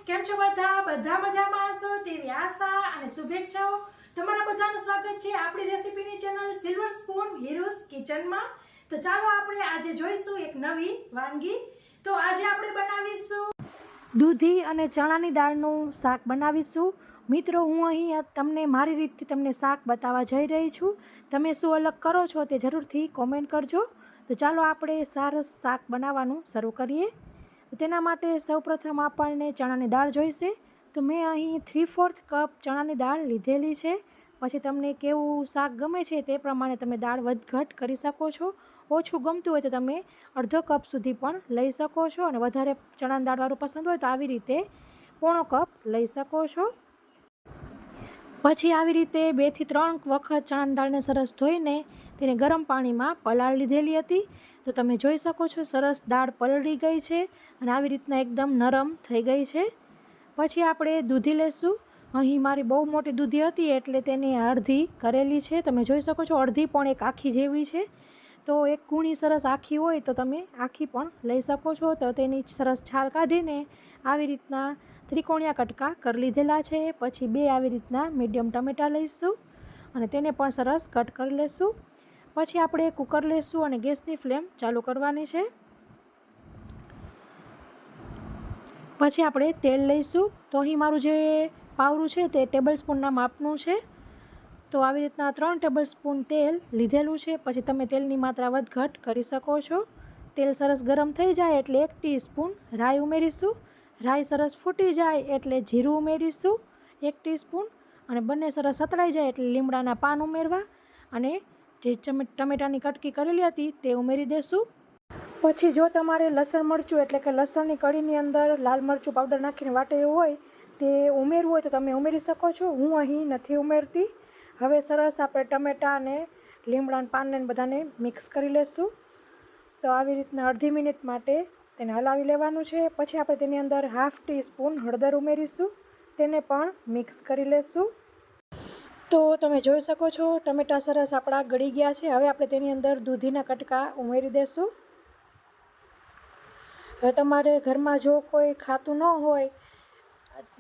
કેમ છો બધા મજામાં હશો તેવી આશા અને શુભેચ્છાઓ। તમારા બધાનું સ્વાગત છે આપણી રેસીપીની ચેનલ સિલ્વર સ્પૂન હીરોઝ કિચનમાં। તો ચાલો આપણે આજે જોઈશું એક નવી વાનગી। તો આજે આપણે બનાવીશું દૂધી અને ચણાની દાળનું શાક બનાવીશું। મિત્રો, હું અહીં તમને મારી રીતથી તમને શાક બતાવવા જઈ રહી છું। તમે શું અલગ કરો છો તે જરૂરથી કોમેન્ટ કરજો। તો ચાલો આપણે સરસ શાક બનાવવાનું શરૂ કરીએ। તેના માટે સૌપ્રથમ આપણને ચણાની દાળ જોઈશે। તો મેં અહીં 3/4 કપ ચણાની દાળ લીધેલી છે। પછી તમને કેવું શાક ગમે છે તે પ્રમાણે તમે દાળ વધઘટ કરી શકો છો। ઓછું ગમતું હોય તો તમે અડધો કપ સુધી પણ લઈ શકો છો, અને વધારે ચણાની દાળવાળું પસંદ હોય તો આવી રીતે પોણો કપ લઈ શકો છો। પછી આવી રીતે 2 થી 3 વખત ચણાની દાળને સરસ ધોઈને તેને ગરમ પાણીમાં પલાળી લીધેલી હતી। તો તમે જોઈ શકો છો સરસ દાળ પલળી ગઈ છે અને આવી રીતના એકદમ નરમ થઈ ગઈ છે। પછી આપણે દૂધી લેશું। અહીં મારી બહુ મોટી દૂધી હતી એટલે તેની અડધી કરેલી છે। તમે જોઈ શકો છો અડધી પણ એક આખી જેવી છે। તો એક ગુણી સરસ આખી હોય તો તમે આખી પણ લઈ શકો છો। તો તેની સરસ છાલ કાઢીને આવી રીતના ત્રિકોણિયા કટકા કરી લીધેલા છે। પછી 2 આવી રીતના મીડિયમ ટમેટાં લઈશું અને તેને પણ સરસ કટ કરી લેશું। પછી આપણે કુકર લેશું અને ગેસની ફ્લેમ ચાલુ કરવાની છે। પછી આપણે તેલ લઈશું। તો અહીં મારું જે પાવરું છે તે ટેબલ સ્પૂનના માપનું છે। તો આવી રીતના 3 ટેબલ સ્પૂન તેલ લીધેલું છે। પછી તમે તેલની માત્રા વધઘટ કરી શકો છો। તેલ સરસ ગરમ થઈ જાય એટલે 1 ટીસ્પૂન રાઈ ઉમેરીશું। રાઈ સરસ ફૂટી જાય એટલે જીરું ઉમેરીશું 1 ટીસ્પૂન, અને બંને સરસ સતળાઈ જાય એટલે લીમડાના પાન ઉમેરવા અને જે ટમેટાની કટકી કરેલી હતી તે ઉમેરી દેશું। પછી જો તમારે લસણ મરચું એટલે કે લસણની કઢીની અંદર લાલ મરચું પાવડર નાખીને વાટેલું હોય તે ઉમેરવું હોય તો તમે ઉમેરી શકો છો। હું અહીં નથી ઉમેરતી। હવે સરસ આપણે ટમેટાં અને લીમડાના પાનને બધાને મિક્સ કરી લેશું। તો આવી રીતના અડધી મિનિટ માટે તેને હલાવી લેવાનું છે। પછી આપણે તેની અંદર 1/2 ટીસ્પૂન હળદર ઉમેરીશું, તેને પણ મિક્સ કરી લેશું। તો તમે જોઈ શકો છો ટમેટાં સરસ આપણા ગળી ગયા છે। હવે આપણે તેની અંદર દૂધીના કટકા ઉમેરી દેશું। હવે તમારે ઘરમાં જો કોઈ ખાતું ન હોય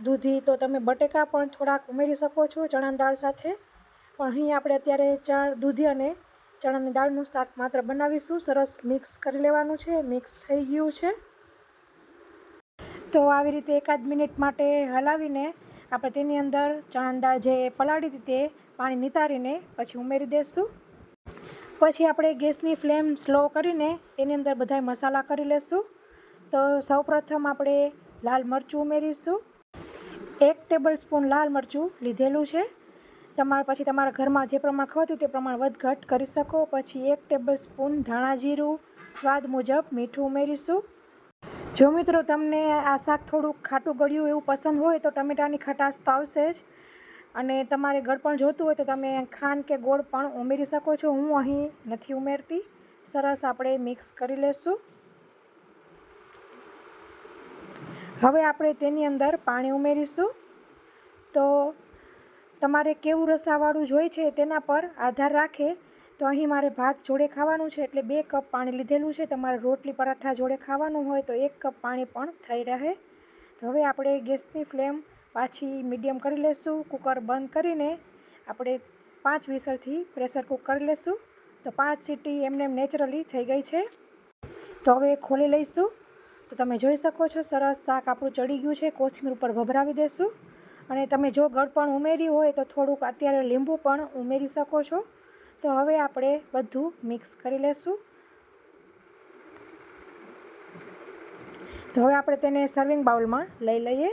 દૂધી તો તમે બટેકા પણ થોડાક ઉમેરી શકો છો ચણાની દાળ સાથે। પણ અહીં આપણે અત્યારે દૂધી અને ચણાની દાળનું શાક માત્ર બનાવીશું। સરસ મિક્સ કરી લેવાનું છે। મિક્સ થઈ ગયું છે તો આવી રીતે 1 મિનિટ માટે હલાવીને આપણે તેની અંદર ચણાની દાળ જે પલાળી હતી તે પાણી નિતારીને પછી ઉમેરી દઈશું। પછી આપણે ગેસની ફ્લેમ સ્લો કરીને તેની અંદર બધા મસાલા કરી લેશું। તો સૌપ્રથમ આપણે લાલ મરચું ઉમેરીશું। 1 ટેબલ સ્પૂન લાલ મરચું લીધેલું છે। પછી તમારા ઘરમાં જે પ્રમાણ ખવાતું તે પ્રમાણે વધઘટ કરી શકો। પછી 1 ટેબલ સ્પૂન ધાણા જીરું, સ્વાદ મુજબ મીઠું ઉમેરીશું। જો મિત્રો તમને આ શાક થોડુંક ખાટું ગળ્યું એવું પસંદ હોય તો ટમેટાની ખટાશ તો આવશે જ, અને તમારે ગળપણ જોતું હોય તો તમે ખાંડ કે ગોળ પણ ઉમેરી શકો છો। હું અહીં નથી ઉમેરતી। સરસ આપણે મિક્સ કરી લેશું। હવે આપણે તેની અંદર પાણી ઉમેરીશું। તો તમારે કેવું રસાવાળું જોઈએ છે તેના પર આધાર રાખે। તો અહીં મારે ભાત જોડે ખાવાનું છે એટલે 2 કપ પાણી લીધેલું છે। તમારે રોટલી પરાઠા જોડે ખાવાનું હોય તો 1 કપ પાણી પણ થઈ રહે। તો હવે આપણે ગેસની ફ્લેમ પાછી મીડિયમ કરી લેશું। કુકર બંધ કરીને આપણે 5 વિસલથી પ્રેશર કૂક કરી લેશું। તો 5 સીટી એમને નેચરલી થઈ ગઈ છે। તો હવે ખોલી લઈશું। તો તમે જોઈ શકો છો સરસ શાક આપણું ચડી ગયું છે। કોથમીર ઉપર ભભરાવી દેશું, અને તમે જો ગળપણ ઉમેર્યું હોય તો થોડુંક અત્યારે લીંબુ પણ ઉમેરી શકો છો। તો હવે આપણે બધું મિક્સ કરી લેશું। તો હવે આપણે તેને સર્વિંગ બાઉલમાં લઈ લઈએ।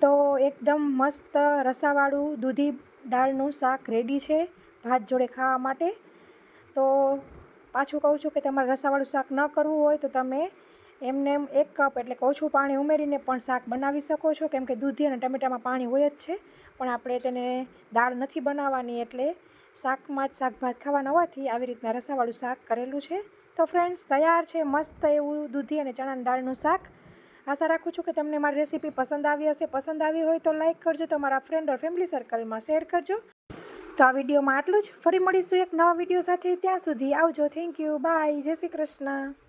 તો એકદમ મસ્ત રસાવાળું દૂધી દાળનું શાક રેડી છે ભાત જોડે ખાવા માટે। તો પાછું કહું છું કે તમારે રસાવાળું શાક ન કરવું હોય તો તમે એમને 1 કપ એટલે કે ઓછું પાણી ઉમેરીને પણ શાક બનાવી શકો છો, કેમ કે દૂધી અને ટમેટામાં પાણી હોય જ છે। પણ આપણે તેને દાળ નથી બનાવવાની એટલે શાકમાં જ શાકભાત ખાવાના હોવાથી આવી રીતના રસાવાળું શાક કરેલું છે। તો ફ્રેન્ડ્સ, તૈયાર છે મસ્ત એવું દૂધી અને ચણાની દાળનું શાક। આશા રાખું છું કે તમને મારી રેસીપી પસંદ આવી હશે। પસંદ આવી હોય તો લાઇક કરજો, તમારા ફ્રેન્ડ ઓર ફેમિલી સર્કલમાં શેર કરજો। તો આ વિડીયોમાં આટલું જ। ફરી મળીશું એક નવા વિડીયો સાથે। ત્યાં સુધી આવજો। થેન્ક યુ, બાય, જય શ્રી કૃષ્ણ।